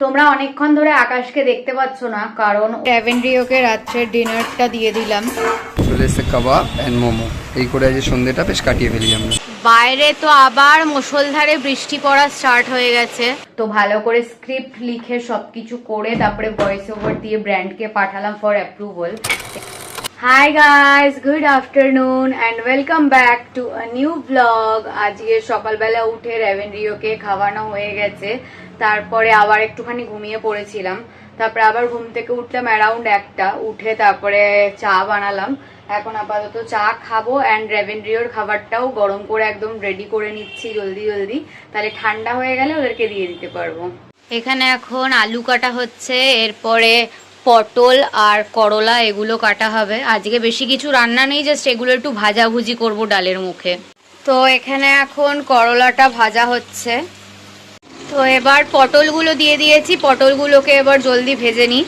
তোমরা অনেকক্ষণ ধরে আকাশকে দেখতে পাচ্ছ না, কারণ ল্যাভেন্ড্রিওকে রাত্রের ডিনারটা দিয়ে দিলাম। চলে এসে কাবাব এন্ড মোমো, এই করে আজ সন্ধ্যেটা বেশ কাটিয়ে ফেলি আমরা। বাইরে তো আবার মুষলধারে বৃষ্টি পড়া স্টার্ট হয়ে গেছে, তো ভালো করে স্ক্রিপ্ট লিখে সবকিছু করে তারপরে ভয়েস ওভার দিয়ে ব্র্যান্ডকে পাঠালাম for approval. Hi guys, good afternoon and welcome back to a new blog. আজকে সকালবেলা উঠে ল্যাভেন্ড্রিওকে খাওয়ানো হয়ে গেছে, তারপরে আবার একটুখানি ঘুমিয়ে পড়েছিলাম। তারপরে আবার ঘুম থেকে উঠলাম অ্যারাউন্ড 1টা, উঠে তারপরে চা বানালাম। এখন আপাতত চা খাবো অ্যান্ড ল্যাভেন্ড্রিওর খাবারটাও গরম করে একদম রেডি করে নিচ্ছি জলদি জলদি, তাহলে ঠান্ডা হয়ে গেলে ওদেরকে দিয়ে দিতে পারবো। এখানে এখন আলু কাটা হচ্ছে, এরপরে পটল আর করলা এগুলো কাটা হবে। আজকে বেশি কিছু রান্না নেই, জাস্ট এগুলো একটু ভাজাভুজি করবো ডালের মুখে। তো এখানে এখন করলাটা ভাজা হচ্ছে। তো এবার পটলগুলো দিয়ে দিয়েছি, পটলগুলোকে এবার জলদি ভেজে নিই।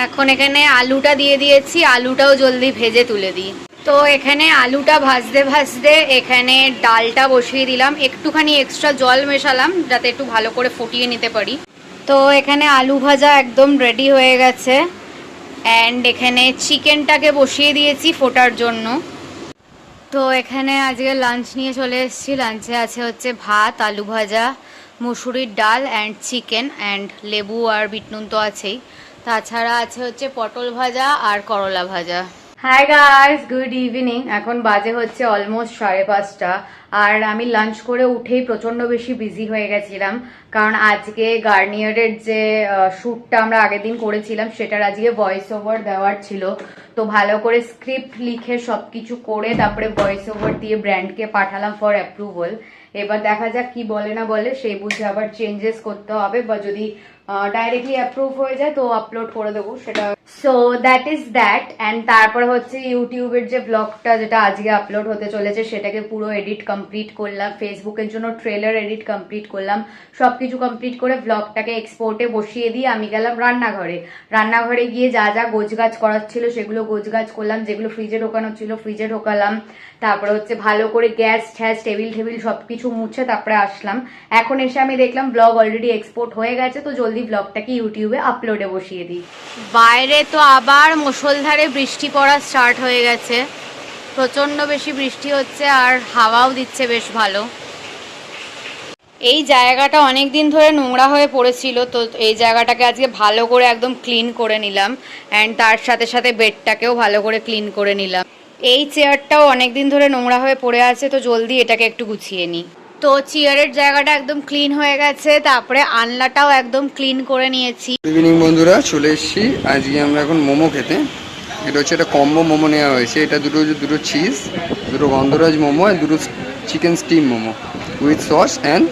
এখন এখানে আলুটা দিয়ে দিয়েছি, আলুটাও জলদি ভেজে তুলে দিই। তো এখানে আলুটা ভাজতে ভাজতে এখানে ডালটা বসিয়ে দিলাম, একটুখানি এক্সট্রা জল মেশালাম যাতে একটু ভালো করে ফুটিয়ে নিতে পারি। তো এখানে আলু ভাজা একদম রেডি হয়ে গেছে অ্যান্ড এখানে চিকেনটাকে বসিয়ে দিয়েছি ফোটার জন্য। তো এখানে আজকে লাঞ্চ নিয়ে চলে এসেছি। লাঞ্চে আছে হচ্ছে ভাত, আলু ভাজা, মুসুরির ডাল অ্যান্ড চিকেন অ্যান্ড লেবু আর বিট নুন তো আছেই। তাছাড়া আছে হচ্ছে পটল ভাজা আর করলা ভাজা। Hi guys, good evening. এখন বাজে হচ্ছে অলমোস্ট 5:30, আর আমি লাঞ্চ করে উঠেই প্রচন্ড বেশি বিজি হয়ে গেছিলাম, কারণ আজকে গার্নিয়ারের যে শ্যুটটা আমরা আগের দিন করেছিলাম সেটার আজকে ভয়েস ওভার দেওয়ার ছিল। তো ভালো করে স্ক্রিপ্ট লিখে সবকিছু করে তারপরে ভয়েস ওভার দিয়ে ব্র্যান্ডকে পাঠালাম ফর অ্যাপ্রুভাল। এবার দেখা যাক কি বলে না বলে, সেই বুঝে আবার চেঞ্জেস করতে হবে, বা যদি ডাইরেক্টলি অ্যাপ্রুভ হয়ে যায় তো আপলোড করে দেবো সেটা। So that is that. And তারপরে হচ্ছে ইউটিউবের যে ব্লগটা যেটা আজকে আপলোড হতে চলেছে সেটাকে পুরো এডিট কমপ্লিট করলাম, ফেসবুকের জন্য ট্রেলার এডিট কমপ্লিট করলাম, সবকিছু কমপ্লিট করে ব্লগটাকে এক্সপোর্টে বসিয়ে দিয়ে আমি গেলাম রান্নাঘরে। রান্নাঘরে গিয়ে যা যা গোছগাছ করার ছিল সেগুলো গোছগাছ করলাম, যেগুলো ফ্রিজে ঢোকানো ছিল ফ্রিজে ঢোকালাম। তারপরে হচ্ছে ভালো করে গ্যাস ঠ্যাস টেবিল টেবিল সবকিছু মুছে তারপরে আসলাম। এখন এসে আমি দেখলাম ব্লগ অলরেডি এক্সপোর্ট হয়ে গেছে, তো জলদি ব্লগটাকে ইউটিউবে আপলোডে বসিয়ে দিই। বাইরে তো আবার মুষলধারে বৃষ্টি পড়া স্টার্ট হয়ে গেছে, প্রচন্ড বেশি বৃষ্টি হচ্ছে আর হাওয়াও দিচ্ছে বেশ ভালো। এই জায়গাটা অনেক দিন ধরে নোংরা হয়ে পড়েছিল, তো এই জায়গাটাকে আজকে ভালো করে একদম ক্লিন করে নিলাম অ্যান্ড তার সাথে সাথে বেডটাকেও ভালো করে ক্লিন করে নিলাম। এই চেয়ারটাও অনেক দিন ধরে নোংরা হয়ে পড়ে আছে, তো জলদি এটাকে একটু গুছিয়ে নিই। তো চেয়ারের জায়গাটা একদম ক্লিন হয়ে গেছে, তারপরে আনলাটাও একদম ক্লিন করে নিয়েছি। ইভিনিং বন্ধুরা, চলে এসেছি আজকে আমরা এখন মোমো খেতে। এটা হচ্ছে একটা কম্বো মোমো নেওয়া হয়েছে। এটা দুটো চিজ, দুটো গন্ধরাজ মোমো আর দুটো chicken steam momo with sauce and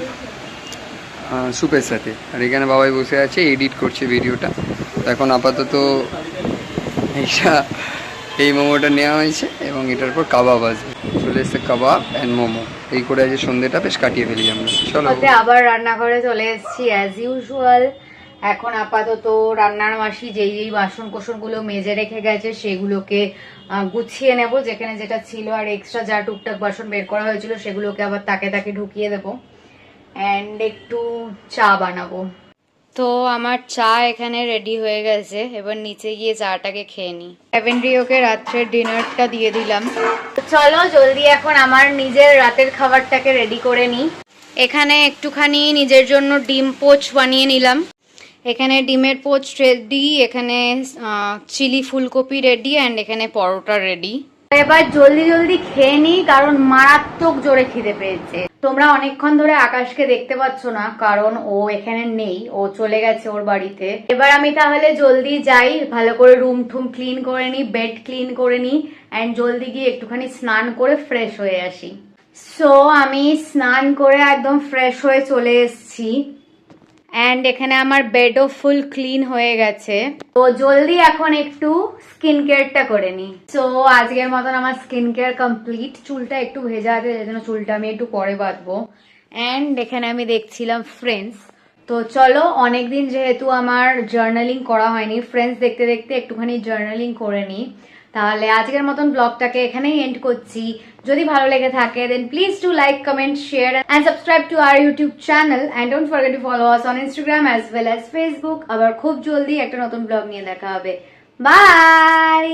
স্যুপের সাথে। আর এখানে বাবাই বসে আছে, এডিট করছে ভিডিওটা। তো এখন আপাতত এই মোমোটা নেওয়া হয়েছে এবং এটার পর কাবাব আসবে। চলে এসছে কাবাব অ্যান্ড মোমো, এই করে আজ সন্ধ্যেটা বেশ কাটিয়ে ফেলি আমরা। চলো আবার রান্নাঘরে চলে এসেছি অ্যাজ ইউজুয়াল। এখন আপাতত রান্নার মাসি যেই যেই বাসন কোসনগুলো মেজে রেখে গেছে সেগুলোকে গুছিয়ে নেব, যেখানে যেটা ছিল, আর এক্সট্রা যা টুকটাক বাসন বের করা হয়েছিল সেগুলোকে আবার তাকে তাকে ঢুকিয়ে দেবো অ্যান্ড একটু চা বানাবো। তো আমার চা এখানে রেডি হয়ে গেছে, এবার নিচে গিয়ে চাটাকে খেয়ে নিই। ল্যাভেন্ড্রিওকে রাত্রের ডিনারটা দিয়ে দিলাম। চলো জলদি এখন আমার নিজের রাতের খাবারটাকে রেডি করে নিই। এখানে একটুখানি নিজের জন্য ডিম পোচ বানিয়ে নিলাম। এখানে ডিমের পোচ রেডি, এখানে চিলি ফুলকপি রেডি অ্যান্ড এখানে পরোটা রেডি। এবার জলদি জলদি খেয়ে নিই, কারণ মারাত্মক জোরে খিদে পেয়েছে। তোমরা অনেকক্ষণ ধরে আকাশকে দেখতে পাচ্ছ না, কারণ ও এখানে নেই, ও চলে গেছে ওর বাড়িতে। এবার আমি তাহলে জলদি যাই, ভালো করে রুম ঠুম ক্লিন করে নিই, বেড ক্লিন করে নিই অ্যান্ড জলদি গিয়ে একটুখানি স্নান করে ফ্রেশ হয়ে আসি। সো আমি স্নান করে একদম ফ্রেশ হয়ে চলে এসেছি অ্যান্ড এখানে আমার বেডও ফুল ক্লিন হয়ে গেছে। তো জলদি এখন একটু স্কিন কেয়ারটা করে নিই। সো আজকের মতন আমার স্কিন কেয়ার কমপ্লিট। চুলটা একটু ভেজা আছে, সেই জন্য চুলটা আমি একটু পরে বাঁধবো। অ্যান্ড এখানে আমি দেখছিলাম ফ্রেন্ডস। তো চলো, অনেকদিন যেহেতু আমার জার্নালিং করা হয়নি, ফ্রেন্ডস দেখতে দেখতে একটুখানি জার্নালিং করে নিই। তাহলে আজকের মতন ব্লগটাকে এখানেই এন্ড করছি। যদি ভালো লেগে থাকে then please do like, comment, share and subscribe to our YouTube channel and don't forget to follow us on Instagram as well as Facebook. আবার খুব জলদি একটা নতুন ব্লগ নিয়ে দেখা হবে। বাই।